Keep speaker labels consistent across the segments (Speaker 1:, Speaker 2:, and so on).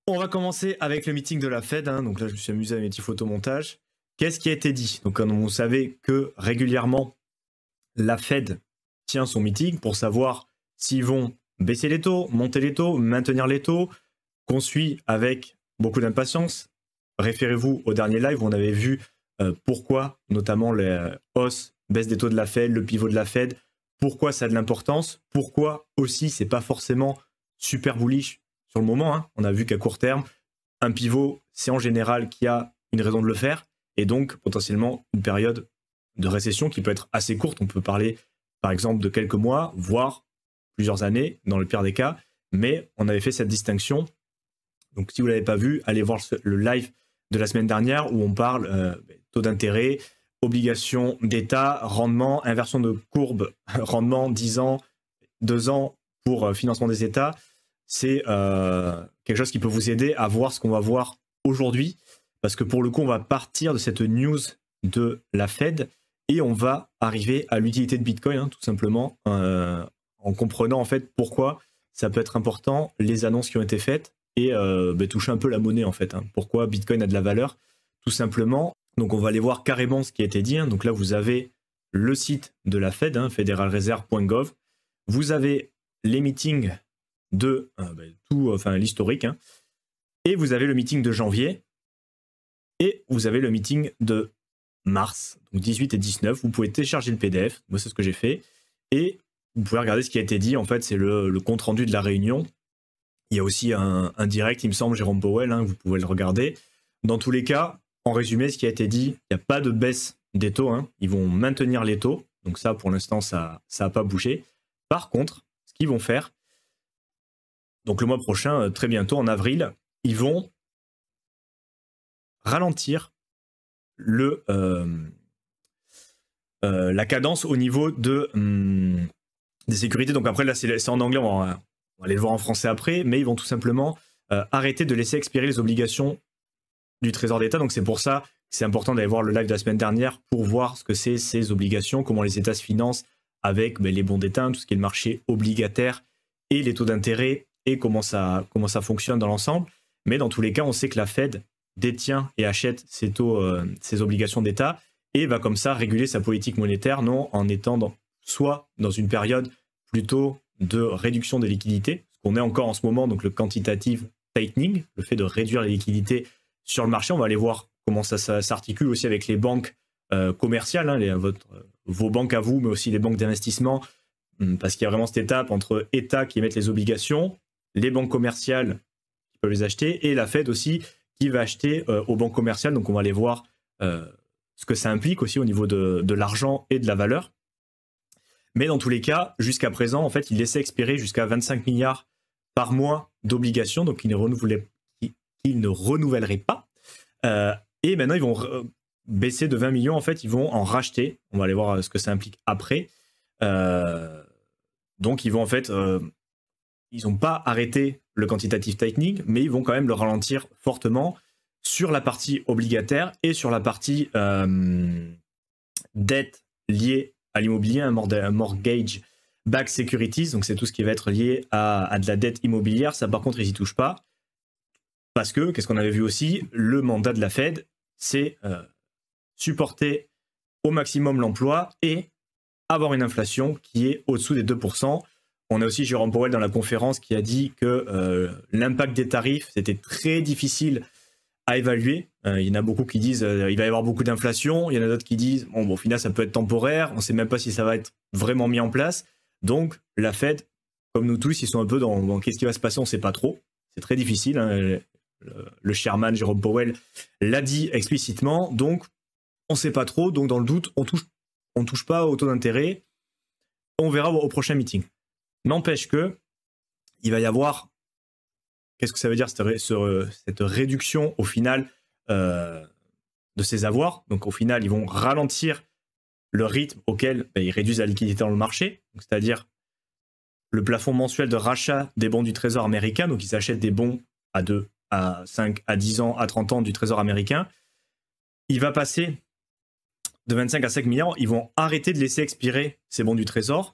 Speaker 1: On va commencer avec le meeting de la Fed. Donc là, je me suis amusé à mes petits photomontages. Qu'est-ce qui a été dit? Donc, comme vous savez que régulièrement, la Fed tient son meeting pour savoir s'ils vont baisser les taux, monter les taux, maintenir les taux, qu'on suit avec beaucoup d'impatience. Référez-vous au dernier live où on avait vu pourquoi, notamment les hausses, baisse des taux de la Fed, le pivot de la Fed, pourquoi ça a de l'importance, pourquoi aussi c'est pas forcément super bullish sur le moment. On a vu qu'à court terme, un pivot, c'est en général qu'il y a une raison de le faire, et donc potentiellement une période de récession qui peut être assez courte. On peut parler par exemple de quelques mois, voire plusieurs années dans le pire des cas, mais on avait fait cette distinction. Donc si vous ne l'avez pas vu, allez voir le live de la semaine dernière où on parle taux d'intérêt, obligations d'État, rendement, inversion de courbe, rendement 10 ans, 2 ans pour financement des États. C'est quelque chose qui peut vous aider à voir ce qu'on va voir aujourd'hui, parce que pour le coup, on va partir de cette news de la Fed et on va arriver à l'utilité de Bitcoin, tout simplement, en comprenant en fait pourquoi ça peut être important, les annonces qui ont été faites, et toucher un peu la monnaie en fait. Pourquoi Bitcoin a de la valeur, tout simplement. Donc on va aller voir carrément ce qui a été dit. Donc là, vous avez le site de la Fed, federalreserve.gov. Vous avez les meetings de l'historique. Et vous avez le meeting de janvier. Et vous avez le meeting de mars, donc 18 et 19. Vous pouvez télécharger le PDF. Moi, c'est ce que j'ai fait. Et vous pouvez regarder ce qui a été dit. En fait, c'est le compte-rendu de la réunion. Il y a aussi un direct, il me semble, Jérôme Powell, vous pouvez le regarder. Dans tous les cas, en résumé, ce qui a été dit, il n'y a pas de baisse des taux. Ils vont maintenir les taux. Donc ça, pour l'instant, ça n'a pas bougé. Par contre, ce qu'ils vont faire, donc le mois prochain, très bientôt, en avril, ils vont ralentir la cadence au niveau des sécurités. Donc après, là, c'est en anglais, on va aller le voir en français après, mais ils vont tout simplement arrêter de laisser expirer les obligations du Trésor d'État. Donc c'est pour ça que c'est important d'aller voir le live de la semaine dernière pour voir ce que c'est ces obligations, comment les États se financent avec les bons d'État, tout ce qui est le marché obligataire et les taux d'intérêt et comment ça fonctionne dans l'ensemble. Mais dans tous les cas, on sait que la Fed détient et achète ces taux, ces obligations d'État et va comme ça réguler sa politique monétaire, non en étant soit dans une période plutôt de réduction des liquidités, ce qu'on est encore en ce moment, donc le quantitative tightening, le fait de réduire les liquidités sur le marché. On va aller voir comment ça s'articule aussi avec les banques commerciales, vos banques à vous, mais aussi les banques d'investissement, parce qu'il y a vraiment cette étape entre États qui émettent les obligations, les banques commerciales qui peuvent les acheter, et la Fed aussi qui va acheter aux banques commerciales. Donc on va aller voir ce que ça implique aussi au niveau de l'argent et de la valeur. Mais dans tous les cas, jusqu'à présent, en fait, ils laissaient expirer jusqu'à 25 milliards par mois d'obligations, donc ils ne renouvelleraient pas. Et maintenant, ils vont baisser de 20 millions, en fait, ils vont en racheter. On va aller voir ce que ça implique après. Donc, ils vont en fait, ils n'ont pas arrêté le quantitative tightening, mais ils vont quand même le ralentir fortement sur la partie obligataire et sur la partie dette liée à l'immobilier, un mortgage backed securities, donc c'est tout ce qui va être lié à de la dette immobilière. Ça, par contre, ils n'y touchent pas. Parce que, qu'est-ce qu'on avait vu aussi, le mandat de la Fed, c'est supporter au maximum l'emploi et avoir une inflation qui est au-dessous des 2%. On a aussi Jérôme Powell dans la conférence qui a dit que l'impact des tarifs, c'était très difficile à évaluer. Il y en a beaucoup qui disent il va y avoir beaucoup d'inflation. Il y en a d'autres qui disent bon, au final, ça peut être temporaire. On ne sait même pas si ça va être vraiment mis en place. Donc, la Fed, comme nous tous, ils sont un peu dans qu'est-ce qui va se passer, on ne sait pas trop. C'est très difficile. Le chairman Jérôme Powell l'a dit explicitement. Donc, on ne sait pas trop. Donc, dans le doute, on touche pas au taux d'intérêt. On verra au prochain meeting. N'empêche que il va y avoir, qu'est-ce que ça veut dire cette réduction au final de ces avoirs. Donc au final, ils vont ralentir le rythme auquel ils réduisent la liquidité dans le marché, c'est-à-dire le plafond mensuel de rachat des bons du Trésor américain. Donc ils achètent des bons à 2, à 5, à 10 ans, à 30 ans du Trésor américain. Il va passer de 25 à 5 milliards. Ils vont arrêter de laisser expirer ces bons du Trésor.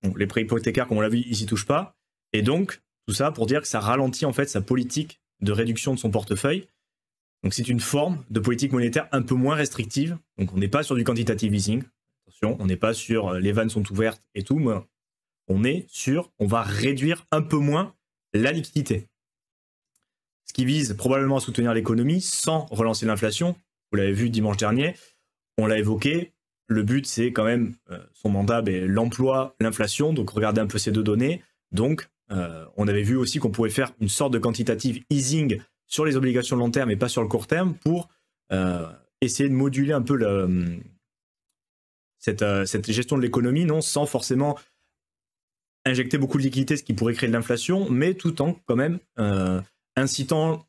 Speaker 1: Bon, les prêts hypothécaires, comme on l'a vu, ils s'y touchent pas. Et donc, tout ça pour dire que ça ralentit en fait sa politique de réduction de son portefeuille. Donc c'est une forme de politique monétaire un peu moins restrictive. Donc on n'est pas sur du quantitative easing. Attention, on n'est pas sur les vannes sont ouvertes et tout. Mais on est sur, on va réduire un peu moins la liquidité. Ce qui vise probablement à soutenir l'économie sans relancer l'inflation. Vous l'avez vu dimanche dernier, on l'a évoqué. Le but, c'est quand même, son mandat, l'emploi, l'inflation. Donc regardez un peu ces deux données. Donc on avait vu aussi qu'on pouvait faire une sorte de quantitative easing sur les obligations long terme et pas sur le court terme pour essayer de moduler un peu cette gestion de l'économie, non, sans forcément injecter beaucoup de liquidités, ce qui pourrait créer de l'inflation, mais tout en quand même incitant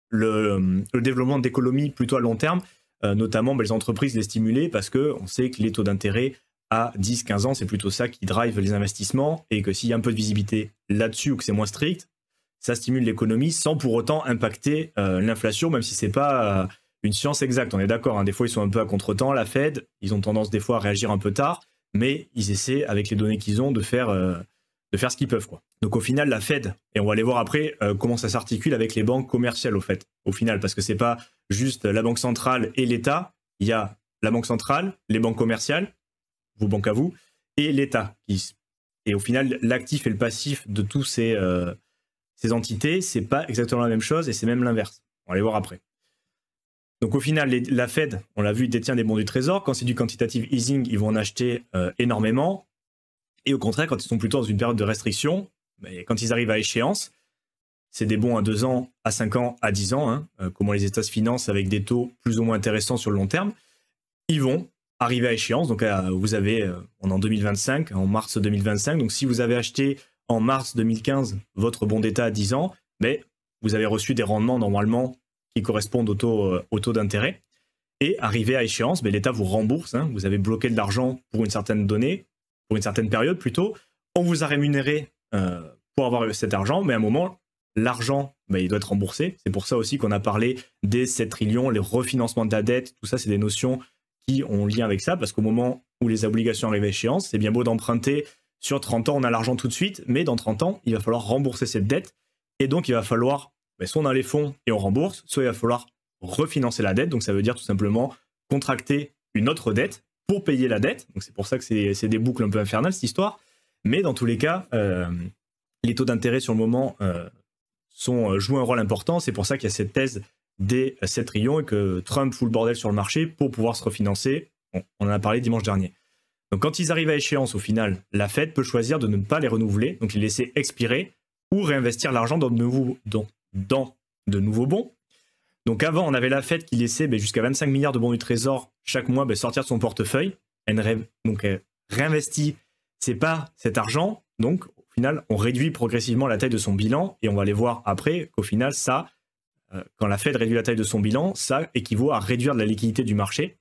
Speaker 1: le développement d'économies plutôt à long terme, notamment les entreprises les stimuler parce qu'on sait que les taux d'intérêt à 10-15 ans, c'est plutôt ça qui drive les investissements et que s'il y a un peu de visibilité là-dessus ou que c'est moins strict, ça stimule l'économie sans pour autant impacter l'inflation, même si c'est pas une science exacte. On est d'accord, hein, des fois ils sont un peu à contre-temps, la Fed, ils ont tendance des fois à réagir un peu tard, mais ils essaient, avec les données qu'ils ont, de faire ce qu'ils peuvent, quoi. Donc au final, la Fed, et on va aller voir après comment ça s'articule avec les banques commerciales au final, parce que c'est pas juste la Banque centrale et l'État, il y a la Banque centrale, les banques commerciales, vos banques à vous, et l'État. Et au final, l'actif et le passif de tous ces entités, c'est pas exactement la même chose, et c'est même l'inverse. On va aller voir après. Donc au final, la Fed, on l'a vu, détient des bons du trésor. Quand c'est du quantitative easing, ils vont en acheter énormément. Et au contraire, quand ils sont plutôt dans une période de restriction, quand ils arrivent à échéance, c'est des bons à 2 ans, à 5 ans, à 10 ans, hein, comment les États se financent avec des taux plus ou moins intéressants sur le long terme, ils vont arriver à échéance. Donc vous avez, on est en 2025, en mars 2025, donc si vous avez acheté en mars 2015 votre bon d'État à 10 ans, vous avez reçu des rendements normalement qui correspondent au taux d'intérêt. Et arrivé à échéance, l'État vous rembourse, hein, vous avez bloqué de l'argent pour une certaine donnée, pour une certaine période plutôt, on vous a rémunéré pour avoir cet argent, mais à un moment, l'argent, il doit être remboursé. C'est pour ça aussi qu'on a parlé des 7 trillions, les refinancements de la dette, tout ça, c'est des notions qui ont lien avec ça, parce qu'au moment où les obligations arrivent à échéance, c'est bien beau d'emprunter sur 30 ans, on a l'argent tout de suite, mais dans 30 ans, il va falloir rembourser cette dette, et donc il va falloir, soit on a les fonds et on rembourse, soit il va falloir refinancer la dette, donc ça veut dire tout simplement contracter une autre dette pour payer la dette. Donc c'est pour ça que c'est des boucles un peu infernales cette histoire. Mais dans tous les cas, les taux d'intérêt sur le moment jouent un rôle important. C'est pour ça qu'il y a cette thèse des 7 trillions et que Trump fout le bordel sur le marché pour pouvoir se refinancer. On en a parlé dimanche dernier. Donc quand ils arrivent à échéance, au final, la Fed peut choisir de ne pas les renouveler, donc les laisser expirer ou réinvestir l'argent dans de nouveaux bons. Donc avant, on avait la Fed qui laissait jusqu'à 25 milliards de bons du trésor chaque mois sortir de son portefeuille. Elle réinvestit, c'est pas cet argent. Donc au final, on réduit progressivement la taille de son bilan et on va aller voir après qu'au final, ça, quand la Fed réduit la taille de son bilan, ça équivaut à réduire de la liquidité du marché.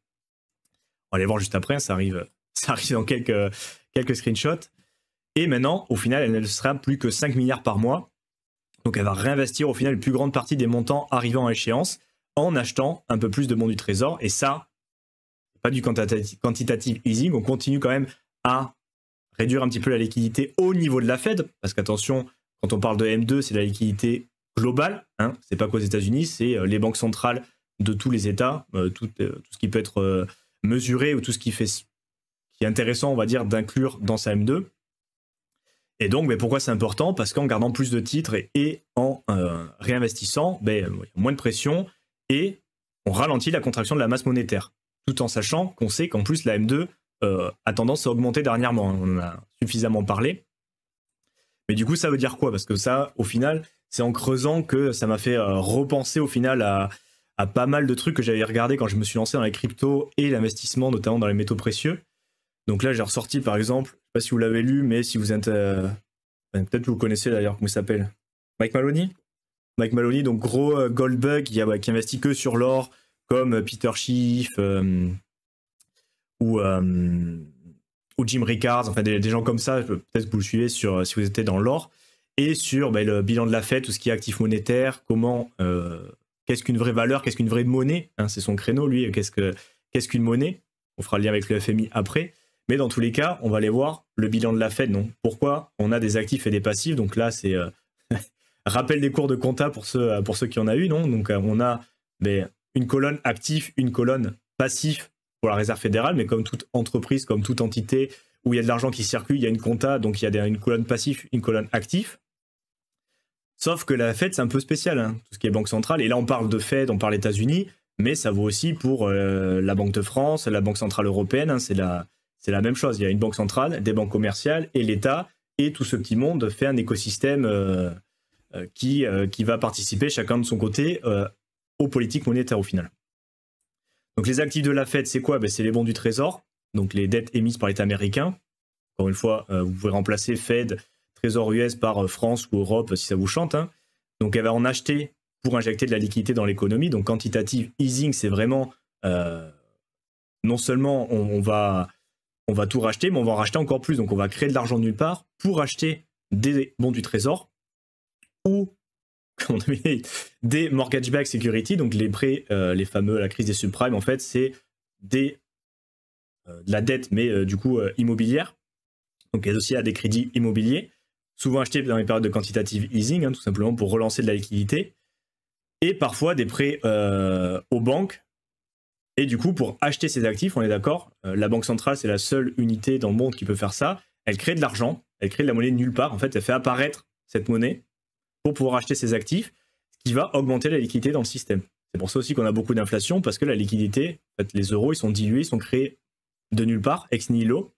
Speaker 1: On va aller voir juste après, ça arrive dans quelques screenshots. Et maintenant, au final, elle ne sera plus que 5 milliards par mois. Donc elle va réinvestir au final une plus grande partie des montants arrivant à échéance en achetant un peu plus de bons du trésor. Et ça, pas du quantitative easing, on continue quand même à réduire un petit peu la liquidité au niveau de la Fed. Parce qu'attention, quand on parle de M2, c'est la liquidité globale. Hein, c'est pas qu'aux États-Unis, c'est les banques centrales de tous les États, tout ce qui peut être mesuré ou tout ce qui est intéressant, on va dire, d'inclure dans sa M2. Et donc, pourquoi c'est important? Parce qu'en gardant plus de titres et en réinvestissant, il y a moins de pression et on ralentit la contraction de la masse monétaire. Tout en sachant qu'on sait qu'en plus, la M2 a tendance à augmenter dernièrement. On en a suffisamment parlé. Mais du coup, ça veut dire quoi? Parce que ça, au final, c'est en creusant que ça m'a fait repenser au final à pas mal de trucs que j'avais regardé quand je me suis lancé dans les cryptos et l'investissement, notamment dans les métaux précieux. Donc là, j'ai ressorti par exemple, je ne sais pas si vous l'avez lu, mais si vous êtes... peut-être que vous connaissez d'ailleurs, comment il s'appelle? Mike Maloney? Mike Maloney, donc gros gold bug qui investit que sur l'or, comme Peter Schiff ou Jim Rickards, enfin des gens comme ça, peut-être que vous le suivez si vous étiez dans l'or, et sur le bilan de la Fed, tout ce qui est actif monétaire, comment, qu'est-ce qu'une vraie valeur, qu'est-ce qu'une vraie monnaie, hein, c'est son créneau lui, qu'est-ce qu'une monnaie, on fera le lien avec le FMI après. Mais dans tous les cas, on va aller voir le bilan de la Fed. Donc, pourquoi on a des actifs et des passifs. Donc là, c'est rappel des cours de compta pour ceux qui en a eu, non? Donc on a une colonne actif, une colonne passif pour la réserve fédérale, mais comme toute entreprise, comme toute entité où il y a de l'argent qui circule, il y a une compta, donc il y a une colonne passif, une colonne actif. Sauf que la Fed, c'est un peu spécial, hein, tout ce qui est banque centrale. Et là, on parle de Fed, on parle États-Unis, mais ça vaut aussi pour la Banque de France, la Banque centrale européenne. Hein, c'est la même chose. Il y a une banque centrale, des banques commerciales et l'État. Et tout ce petit monde fait un écosystème qui va participer chacun de son côté aux politiques monétaires au final. Donc les actifs de la Fed, c'est quoi? C'est les bons du Trésor, donc les dettes émises par l'État américain. Encore une fois, vous pouvez remplacer Fed, Trésor US par France ou Europe si ça vous chante. Hein. Donc elle va en acheter pour injecter de la liquidité dans l'économie. Donc quantitative easing, c'est vraiment non seulement on va tout racheter, mais on va en racheter encore plus. Donc on va créer de l'argent de nulle part pour acheter des bons du Trésor ou des mortgage-backed security, donc les prêts, les fameux, la crise des subprimes, en fait, c'est de la dette, mais du coup immobilière. Donc elle aussi a des crédits immobiliers, souvent achetés dans les périodes de quantitative easing, hein, tout simplement pour relancer de la liquidité, et parfois des prêts aux banques. Et du coup, pour acheter ces actifs, on est d'accord, la Banque centrale, c'est la seule unité dans le monde qui peut faire ça. Elle crée de l'argent, elle crée de la monnaie de nulle part. En fait, elle fait apparaître cette monnaie pour pouvoir acheter ces actifs, ce qui va augmenter la liquidité dans le système. C'est pour ça aussi qu'on a beaucoup d'inflation, parce que la liquidité, en fait, les euros, ils sont dilués, ils sont créés de nulle part, ex nihilo.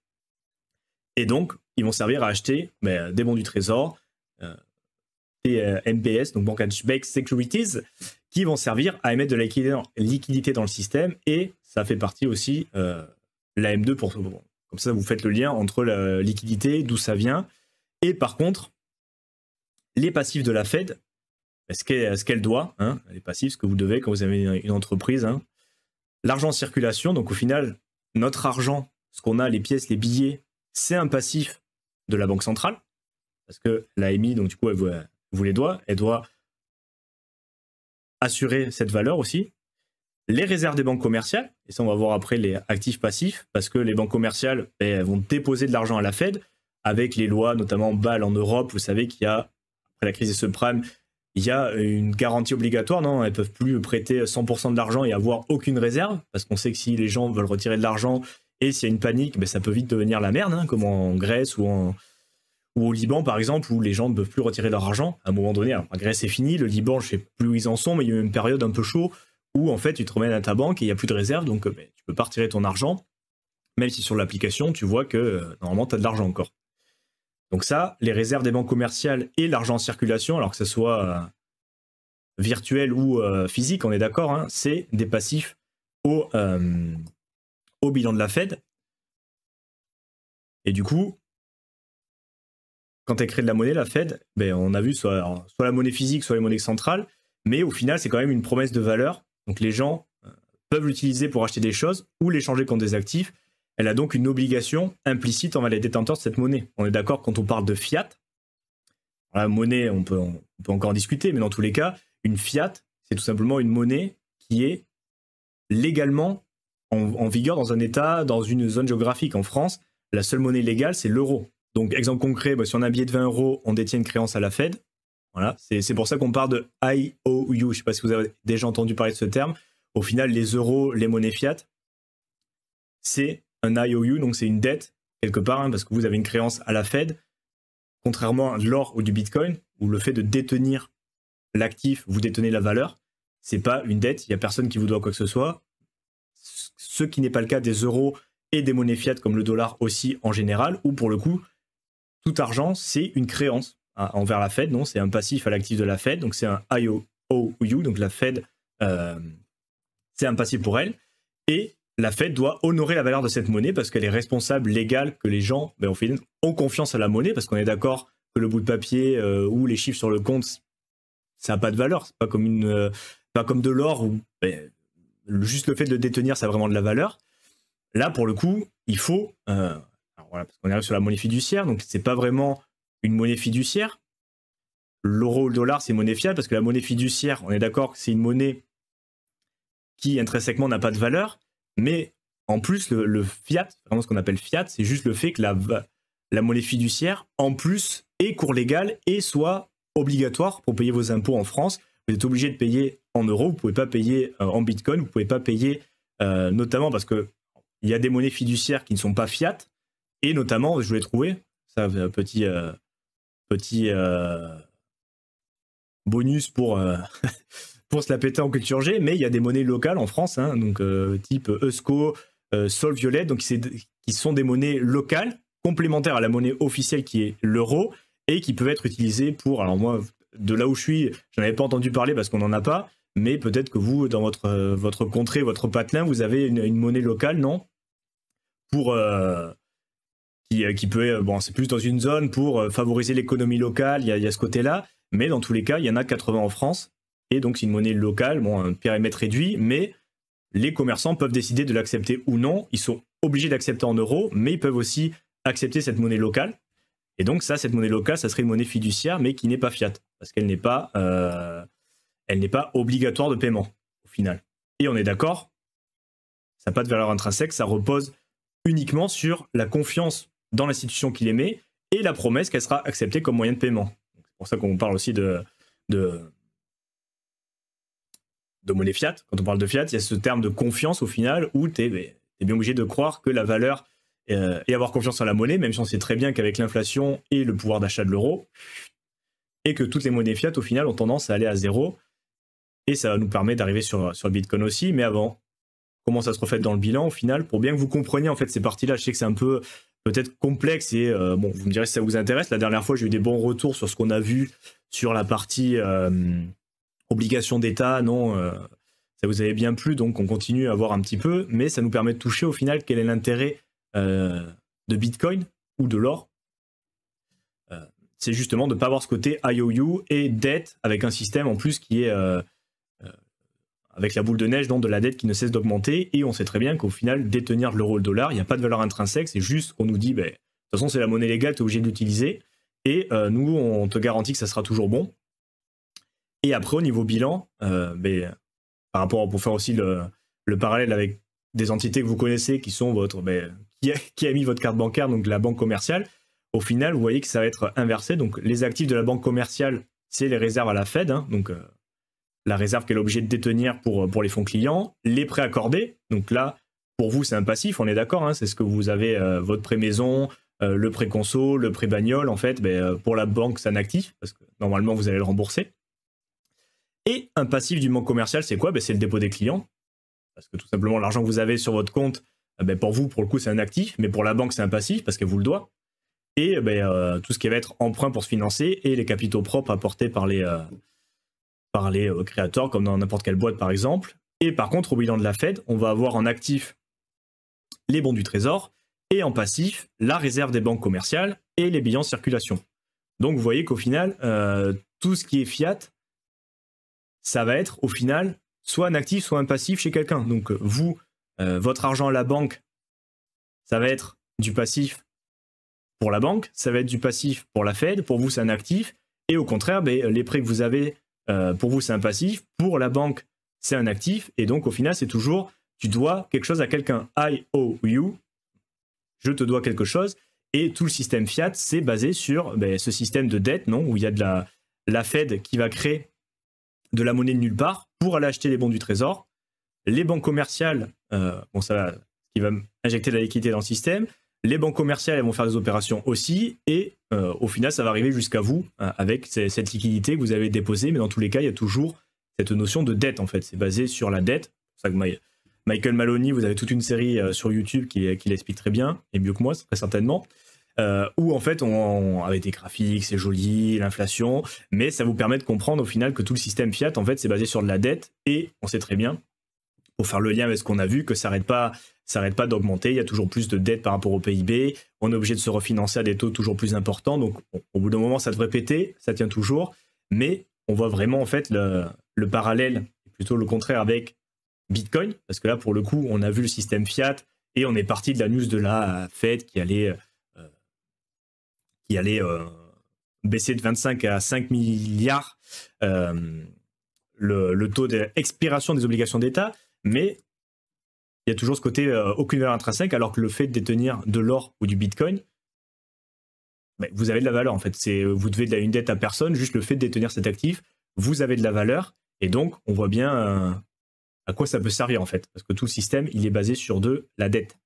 Speaker 1: Et donc, ils vont servir à acheter des bons du Trésor, des MBS, donc mortgage-backed securities, qui vont servir à émettre de la liquidité dans le système. Et ça fait partie aussi la M2 pour comme ça, vous faites le lien entre la liquidité, d'où ça vient. Et par contre, les passifs de la Fed, ce qu'elle doit, hein, les passifs, ce que vous devez quand vous avez une entreprise, hein, l'argent en circulation, donc au final, notre argent, ce qu'on a, les pièces, les billets, c'est un passif de la Banque centrale, parce que l'AMI, donc du coup, elle vous les doit, elle doit assurer cette valeur aussi. Les réserves des banques commerciales, et ça on va voir après les actifs passifs, parce que les banques commerciales elles vont déposer de l'argent à la Fed, avec les lois, notamment Bâle en Europe, vous savez qu'il y a, après la crise des subprimes, il y a une garantie obligatoire, non? Elles ne peuvent plus prêter 100% de l'argent et avoir aucune réserve, parce qu'on sait que si les gens veulent retirer de l'argent, et s'il y a une panique, ça peut vite devenir la merde, hein, comme en Grèce ou au Liban, par exemple, où les gens ne peuvent plus retirer leur argent. À un moment donné, alors, la Grèce, c'est fini, le Liban, je ne sais plus où ils en sont, mais il y a eu une période un peu chaude où, en fait, tu te remènes à ta banque et il n'y a plus de réserve, donc tu ne peux pas retirer ton argent, même si sur l'application, tu vois que normalement, tu as de l'argent encore. Donc ça, les réserves des banques commerciales et l'argent en circulation, alors que ce soit virtuel ou physique, on est d'accord, hein, c'est des passifs au bilan de la Fed. Et du coup, quand elle crée de la monnaie, la Fed, on a vu soit la monnaie physique, soit les monnaies centrales, mais au final, c'est quand même une promesse de valeur. Donc les gens peuvent l'utiliser pour acheter des choses ou l'échanger contre des actifs. Elle a donc une obligation implicite envers les détenteurs de cette monnaie. On est d'accord quand on parle de fiat. La monnaie, on peut encore en discuter, mais dans tous les cas, une fiat, c'est tout simplement une monnaie qui est légalement en vigueur dans un État, dans une zone géographique. En France, la seule monnaie légale, c'est l'euro. Donc, exemple concret, si on a un billet de 20 €, on détient une créance à la Fed. Voilà, c'est pour ça qu'on parle de IOU. Je ne sais pas si vous avez déjà entendu parler de ce terme. Au final, les euros, les monnaies fiat, c'est un IOU, donc c'est une dette, quelque part, hein, parce que vous avez une créance à la Fed, contrairement à l'or ou du Bitcoin, où le fait de détenir l'actif, vous détenez la valeur, c'est pas une dette, il n'y a personne qui vous doit quoi que ce soit. Ce qui n'est pas le cas des euros et des monnaies fiat comme le dollar aussi en général, où pour le coup, tout argent, c'est une créance envers la Fed, non, c'est un passif à l'actif de la Fed, donc c'est un IOU, donc la Fed, c'est un passif pour elle, et la Fed doit honorer la valeur de cette monnaie parce qu'elle est responsable légale que les gens au final, ont confiance à la monnaie, parce qu'on est d'accord que le bout de papier ou les chiffres sur le compte, ça n'a pas de valeur, c'est pas comme pas comme de l'or où juste le fait de le détenir, ça a vraiment de la valeur. Là, pour le coup, il faut, alors voilà, parce qu'on arrive sur la monnaie fiduciaire, donc c'est pas vraiment une monnaie fiduciaire. L'euro ou le dollar, c'est une monnaie fiable, parce que la monnaie fiduciaire, on est d'accord que c'est une monnaie qui intrinsèquement n'a pas de valeur, mais en plus, le fiat, vraiment ce qu'on appelle fiat, c'est juste le fait que la monnaie fiduciaire, en plus, est cours légal et soit obligatoire pour payer vos impôts en France. Vous êtes obligé de payer en euros, vous ne pouvez pas payer en bitcoin, vous ne pouvez pas payer notamment parce qu'il y a des monnaies fiduciaires qui ne sont pas fiat, et notamment, je voulais trouver, ça petit bonus pour, pour se la péter en culture G, mais il y a des monnaies locales en France, hein, donc type Eusco, Sol Violet, donc qui sont des monnaies locales, complémentaires à la monnaie officielle qui est l'euro, et qui peuvent être utilisées pour, alors moi, de là où je suis, j'en avais pas entendu parler parce qu'on n'en a pas, mais peut-être que vous, dans votre contrée, votre patelin, vous avez une monnaie locale, non? Pour qui peut, bon, c'est plus dans une zone pour favoriser l'économie locale, il y a ce côté-là, mais dans tous les cas, il y en a 80 en France, et donc c'est une monnaie locale, bon, un périmètre réduit, mais les commerçants peuvent décider de l'accepter ou non, ils sont obligés d'accepter en euros, mais ils peuvent aussi accepter cette monnaie locale, et donc ça, cette monnaie locale, ça serait une monnaie fiduciaire, mais qui n'est pas fiat, parce qu'elle n'est pas, obligatoire de paiement, au final. Et on est d'accord, ça n'a pas de valeur intrinsèque, ça repose uniquement sur la confiance dans l'institution qui l'émet et la promesse qu'elle sera acceptée comme moyen de paiement. C'est pour ça qu'on parle aussi de monnaie fiat. Quand on parle de fiat, il y a ce terme de confiance au final où tu es bien obligé de croire que la valeur et avoir confiance en la monnaie, même si on sait très bien qu'avec l'inflation et le pouvoir d'achat de l'euro, et que toutes les monnaies fiat au final ont tendance à aller à zéro, et ça nous permet d'arriver sur le Bitcoin aussi. Mais avant, comment ça se reflète dans le bilan au final, pour bien que vous compreniez en fait ces parties-là. Je sais que c'est un peu peut-être complexe et bon, vous me direz si ça vous intéresse. La dernière fois, j'ai eu des bons retours sur ce qu'on a vu sur la partie obligation d'État. Non, ça vous avait bien plu, donc on continue à voir un petit peu, mais ça nous permet de toucher au final quel est l'intérêt de Bitcoin ou de l'or. C'est justement de ne pas avoir ce côté IOU et dette avec un système en plus qui est avec la boule de neige donc de la dette qui ne cesse d'augmenter, et on sait très bien qu'au final, détenir de l'euro ou le dollar, il n'y a pas de valeur intrinsèque, c'est juste qu'on nous dit, de toute façon c'est la monnaie légale, tu es obligé de l'utiliser, et nous on te garantit que ça sera toujours bon. Et après au niveau bilan, par rapport, pour faire aussi le parallèle avec des entités que vous connaissez qui sont qui a mis votre carte bancaire, donc la banque commerciale, au final vous voyez que ça va être inversé, donc les actifs de la banque commerciale, c'est les réserves à la Fed, hein, donc la réserve qu'elle est obligée de détenir pour les fonds clients, les prêts accordés, donc là, pour vous, c'est un passif, on est d'accord, hein, c'est ce que vous avez, votre prêt maison, le prêt conso, le prêt bagnole, en fait, pour la banque, c'est un actif, parce que normalement, vous allez le rembourser. Et un passif du banque commercial, c'est quoi? C'est le dépôt des clients, parce que tout simplement, l'argent que vous avez sur votre compte, pour vous, pour le coup, c'est un actif, mais pour la banque, c'est un passif, parce qu'elle vous le doit. Et tout ce qui va être emprunt pour se financer, et les capitaux propres apportés par les créateurs, comme dans n'importe quelle boîte par exemple. Et par contre, au bilan de la Fed, on va avoir en actif les bons du trésor et en passif la réserve des banques commerciales et les billets en circulation. Donc vous voyez qu'au final, tout ce qui est fiat, ça va être au final soit un actif, soit un passif chez quelqu'un. Donc vous, votre argent à la banque, ça va être du passif pour la banque, ça va être du passif pour la Fed, pour vous c'est un actif, et au contraire, les prêts que vous avez, pour vous, c'est un passif. Pour la banque, c'est un actif. Et donc, au final, c'est toujours, tu dois quelque chose à quelqu'un. I owe you. Je te dois quelque chose. Et tout le système fiat, c'est basé sur ce système de dette, non, où il y a de la Fed qui va créer de la monnaie de nulle part pour aller acheter les bons du trésor. Les banques commerciales, qui va injecter de la liquidité dans le système. Les banques commerciales, elles vont faire des opérations aussi, et au final, ça va arriver jusqu'à vous avec cette liquidité que vous avez déposée, mais dans tous les cas, il y a toujours cette notion de dette, en fait. C'est basé sur la dette. C'est pour ça que Michael Maloney, vous avez toute une série sur YouTube qui l'explique très bien, et mieux que moi, très certainement, où en fait, on avec des graphiques, c'est joli, l'inflation, mais ça vous permet de comprendre au final que tout le système fiat, en fait, c'est basé sur de la dette, et on sait très bien, pour faire le lien avec ce qu'on a vu, que ça n'arrête pas d'augmenter, il y a toujours plus de dettes par rapport au PIB, on est obligé de se refinancer à des taux toujours plus importants, donc au bout d'un moment ça devrait péter, ça tient toujours, mais on voit vraiment en fait le parallèle, plutôt le contraire avec Bitcoin, parce que là pour le coup on a vu le système fiat et on est parti de la news de la Fed qui allait baisser de 25 à 5 milliards le taux d'expiration des obligations d'État, mais il y a toujours ce côté aucune valeur intrinsèque, alors que le fait de détenir de l'or ou du Bitcoin, vous avez de la valeur en fait. Vous devez une dette à personne, juste le fait de détenir cet actif, vous avez de la valeur, et donc on voit bien à quoi ça peut servir en fait. Parce que tout le système, il est basé sur de la dette.